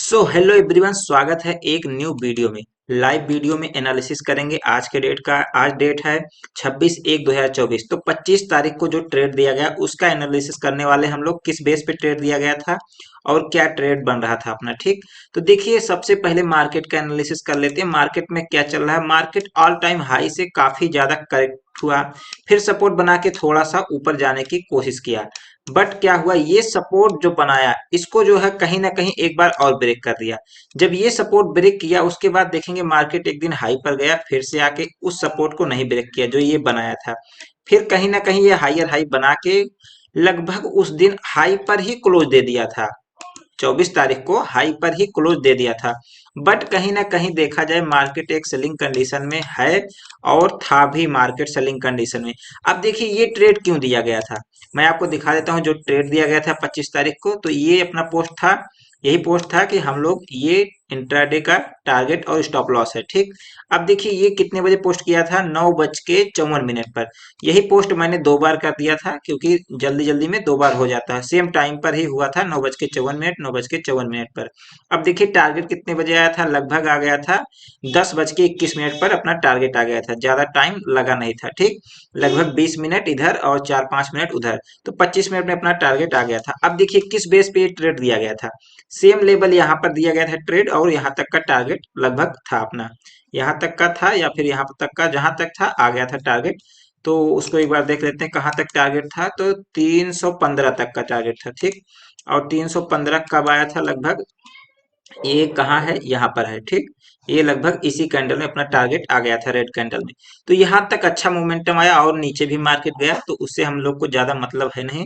So hello everyone, स्वागत है एक न्यू वीडियो में। लाइव वीडियो में एनालिसिस करेंगे आज के डेट का। आज डेट है 26/1/2024। तो 25 तारीख को जो ट्रेड दिया गया उसका एनालिसिस करने वाले हम लोग। किस बेस पे ट्रेड दिया गया था और क्या ट्रेड बन रहा था अपना। ठीक, तो देखिए सबसे पहले मार्केट का एनालिसिस कर लेते हैं। मार्केट में क्या चल रहा है। मार्केट ऑल टाइम हाई से काफी ज्यादा करेक्ट हुआ, फिर सपोर्ट बना के थोड़ा सा ऊपर जाने की कोशिश किया। बट क्या हुआ, ये सपोर्ट जो बनाया इसको जो है कहीं ना कहीं एक बार और ब्रेक कर दिया। जब ये सपोर्ट ब्रेक किया उसके बाद देखेंगे मार्केट एक दिन हाई पर गया, फिर से आके उस सपोर्ट को नहीं ब्रेक किया जो ये बनाया था। फिर कहीं ना कहीं ये हायर हाई बना के लगभग उस दिन हाई पर ही क्लोज दे दिया था। 24 तारीख को हाई पर ही क्लोज दे दिया था। बट कहीं ना कहीं देखा जाए मार्केट एक सेलिंग कंडीशन में है और था भी मार्केट सेलिंग कंडीशन में। अब देखिए ये ट्रेड क्यों दिया गया था, मैं आपको दिखा देता हूं। जो ट्रेड दिया गया था 25 तारीख को, तो ये अपना पोस्ट था। यही पोस्ट था कि हम लोग ये इंट्राडे का टारगेट और स्टॉप लॉस है। ठीक, अब देखिए ये कितने बजे पोस्ट किया था, 9:54 पर। यही पोस्ट मैंने 2 बार कर दिया था क्योंकि जल्दी जल्दी में 2 बार हो जाता है। सेम टाइम पर ही हुआ था, 9:54, 9:54 पर। अब देखिए टारगेट कितने बजे आया था, लगभग आ गया था 10:21 पर अपना टारगेट आ गया था। ज्यादा टाइम लगा नहीं था। ठीक, लगभग 20 मिनट इधर और 4-5 मिनट उधर, तो 25 मिनट में अपना टारगेट आ गया था। अब देखिए किस बेस पे ये ट्रेड दिया गया था। सेम लेवल यहाँ पर दिया गया था ट्रेड, और यहाँ तक का टारगेट लगभग था अपना। यहाँ तक का था या फिर यहाँ तक का, जहां तक था आ गया था टारगेट। तो उसको एक बार देख लेते हैं कहाँ तक टारगेट था। तो 315 तक का टारगेट था। ठीक, और 315 कब आया था लगभग, ये कहाँ है, यहाँ पर है। ठीक, ये लगभग इसी कैंडल में अपना टारगेट आ गया था, रेड कैंडल में। तो यहाँ तक अच्छा मोमेंटम आया और नीचे भी मार्केट गया, तो उससे हम लोग को ज्यादा मतलब है नहीं।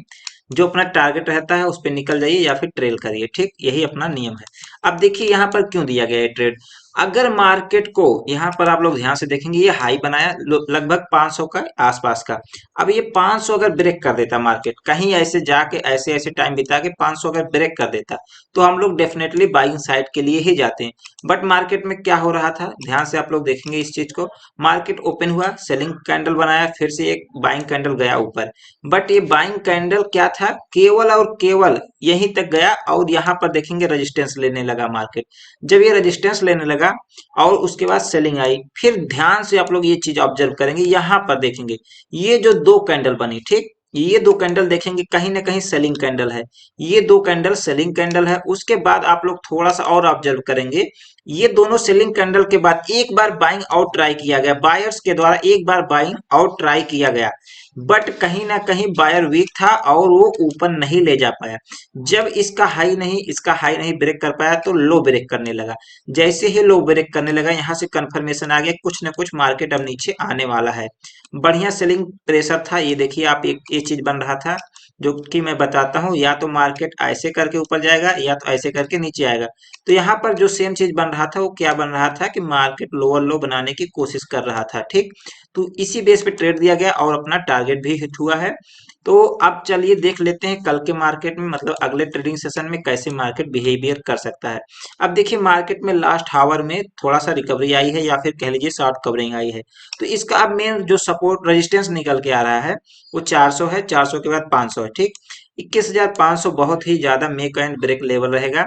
जो अपना टारगेट रहता है उस पर निकल जाइए या फिर ट्रेल करिए। ठीक, यही अपना नियम है। अब देखिए यहाँ पर क्यों दिया गया है ट्रेड। अगर मार्केट को यहाँ पर आप लोग ध्यान से देखेंगे, ये हाई बनाया लगभग 500 का आसपास का। अब ये 500 अगर ब्रेक कर देता मार्केट, कहीं ऐसे जाके ऐसे ऐसे टाइम बिता के 500 अगर ब्रेक कर देता, तो हम लोग डेफिनेटली बाइंग साइड के लिए ही जाते हैं। बट मार्केट में क्या हो रहा था, ध्यान से आप लोग देखेंगे इस चीज को। मार्केट ओपन हुआ, सेलिंग कैंडल बनाया, फिर से एक बाइंग कैंडल गया ऊपर। बट ये बाइंग कैंडल क्या था, केवल और केवल यहीं तक गया और यहाँ पर देखेंगे रेजिस्टेंस लेने लगा मार्केट। जब ये रेजिस्टेंस लेने लगा और उसके बाद सेलिंग आई, फिर ध्यान से आप लोग ये चीज ऑब्जर्व करेंगे, यहाँ पर देखेंगे ये जो दो कैंडल बनी। ठीक, ये दो कैंडल देखेंगे कहीं ना कहीं सेलिंग कैंडल है। ये दो कैंडल सेलिंग कैंडल है। उसके बाद आप लोग थोड़ा सा और ऑब्जर्व करेंगे, ये दोनों सेलिंग कैंडल के बाद एक बार बाइंग आउट ट्राई किया गया, बायर्स के द्वारा एक बार बाइंग आउट ट्राई किया गया। बट कहीं ना कहीं बायर वीक था और वो ऊपर नहीं ले जा पाया। जब इसका हाई नहीं ब्रेक कर पाया तो लो ब्रेक करने लगा। जैसे ही लो ब्रेक करने लगा, यहाँ से कंफर्मेशन आ गया कुछ ना कुछ मार्केट अब नीचे आने वाला है। बढ़िया सेलिंग प्रेशर था। ये देखिए आप, एक ये चीज बन रहा था जो कि मैं बताता हूँ, या तो मार्केट ऐसे करके ऊपर जाएगा या तो ऐसे करके नीचे आएगा। तो यहाँ पर जो सेम चीज बन रहा था वो क्या बन रहा था कि मार्केट लोअर लो बनाने की कोशिश कर रहा था। ठीक, तो इसी बेस पे ट्रेड दिया गया और अपना टारगेट भी हिट हुआ है। तो अब चलिए देख लेते हैं कल के मार्केट में, मतलब अगले ट्रेडिंग सेशन में कैसे मार्केट बिहेवियर कर सकता है। अब देखिए मार्केट में लास्ट हावर में थोड़ा सा रिकवरी आई है या फिर कह लीजिए शॉर्ट कवरिंग आई है। तो इसका अब मेन जो सपोर्ट रेजिस्टेंस निकल के आ रहा है वो 400 है, 400 के बाद 500 है। ठीक, 21,500 बहुत ही ज्यादा मेक एंड ब्रेक लेवल रहेगा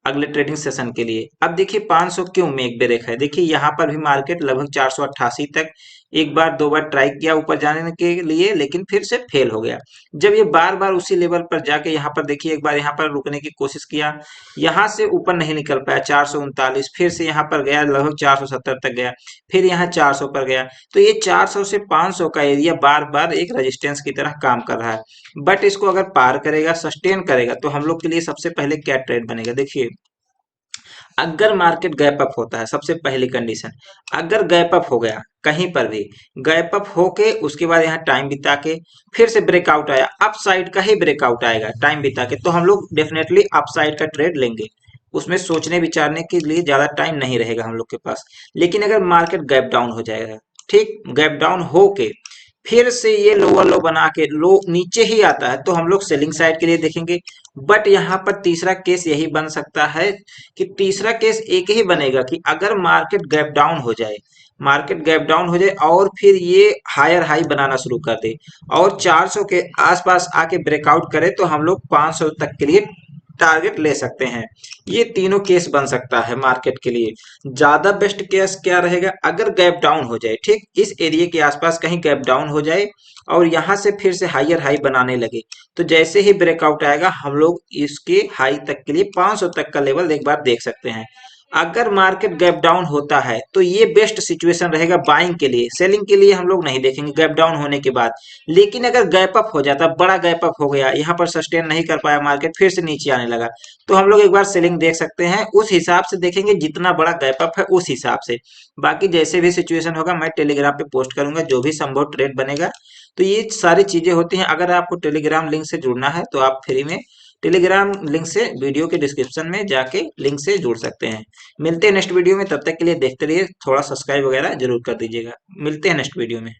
अगले ट्रेडिंग सेशन के लिए। अब देखिए 500 क्यों मेक ब्रेक है, देखिए यहाँ पर भी मार्केट लगभग 488 तक एक बार दो बार ट्राई किया ऊपर जाने के लिए, लेकिन फिर से फेल हो गया। जब ये बार बार उसी लेवल पर जाके यहाँ पर देखिए एक बार यहाँ पर रुकने की कोशिश किया, यहाँ से ऊपर नहीं निकल पाया 439, फिर से यहाँ पर गया लगभग 470 तक गया, फिर यहाँ 400 पर गया। तो ये 400 से 500 का एरिया बार बार एक रेजिस्टेंस की तरह काम कर रहा है। बट इसको अगर पार करेगा, सस्टेन करेगा, तो हम लोग के लिए सबसे पहले क्या ट्रेड बनेगा। देखिए अगर मार्केट गैप अप होता है, सबसे पहली कंडीशन, अगर गैप अप हो गया कहीं पर भी, गैप अप होके उसके बाद यहाँ टाइम बिता के फिर से ब्रेकआउट आया, अप साइड का ही ब्रेकआउट आएगा टाइम बिता के, तो हम लोग डेफिनेटली अप साइड का ट्रेड लेंगे। उसमें सोचने विचारने के लिए ज्यादा टाइम नहीं रहेगा हम लोग के पास। लेकिन अगर मार्केट गैप डाउन हो जाएगा, ठीक, गैप डाउन होके फिर से ये लोअर लो बना के लो नीचे ही आता है, तो हम लोग सेलिंग साइड के लिए देखेंगे। बट यहाँ पर तीसरा केस यही बन सकता है कि तीसरा केस एक ही बनेगा कि अगर मार्केट गैप डाउन हो जाए, मार्केट गैप डाउन हो जाए और फिर ये हायर हाई बनाना शुरू कर दे और 400 के आसपास आके ब्रेकआउट करे, तो हम लोग 500 तक के लिए टारगेट ले सकते हैं। ये तीनों केस बन सकता है मार्केट के लिए। ज्यादा बेस्ट केस क्या रहेगा, अगर गैप डाउन हो जाए, ठीक इस एरिया के आसपास कहीं गैप डाउन हो जाए और यहाँ से फिर से हायर हाई बनाने लगे, तो जैसे ही ब्रेकआउट आएगा हम लोग इसके हाई तक के लिए 500 तक का लेवल एक बार देख सकते हैं। अगर मार्केट गैप डाउन होता है तो ये बेस्ट सिचुएशन रहेगा बाइंग के लिए, सेलिंग के लिए हम लोग नहीं देखेंगे गैप डाउन होने के बाद। लेकिन अगर गैप अप हो जाता, बड़ा गैप अप हो गया, यहाँ पर सस्टेन नहीं कर पाया मार्केट, फिर से नीचे आने लगा, तो हम लोग एक बार सेलिंग देख सकते हैं। उस हिसाब से देखेंगे जितना बड़ा गैप अप है उस हिसाब से। बाकी जैसे भी सिचुएशन होगा मैं टेलीग्राम पे पोस्ट करूंगा, जो भी संभव ट्रेड बनेगा। तो ये सारी चीजें होती हैं। अगर आपको टेलीग्राम लिंक से जुड़ना है तो आप फ्री में टेलीग्राम लिंक से वीडियो के डिस्क्रिप्शन में जाके लिंक से जुड़ सकते हैं। मिलते हैं नेक्स्ट वीडियो में, तब तक के लिए देखते रहिए, थोड़ा सब्सक्राइब वगैरह जरूर कर दीजिएगा। मिलते हैं नेक्स्ट वीडियो में।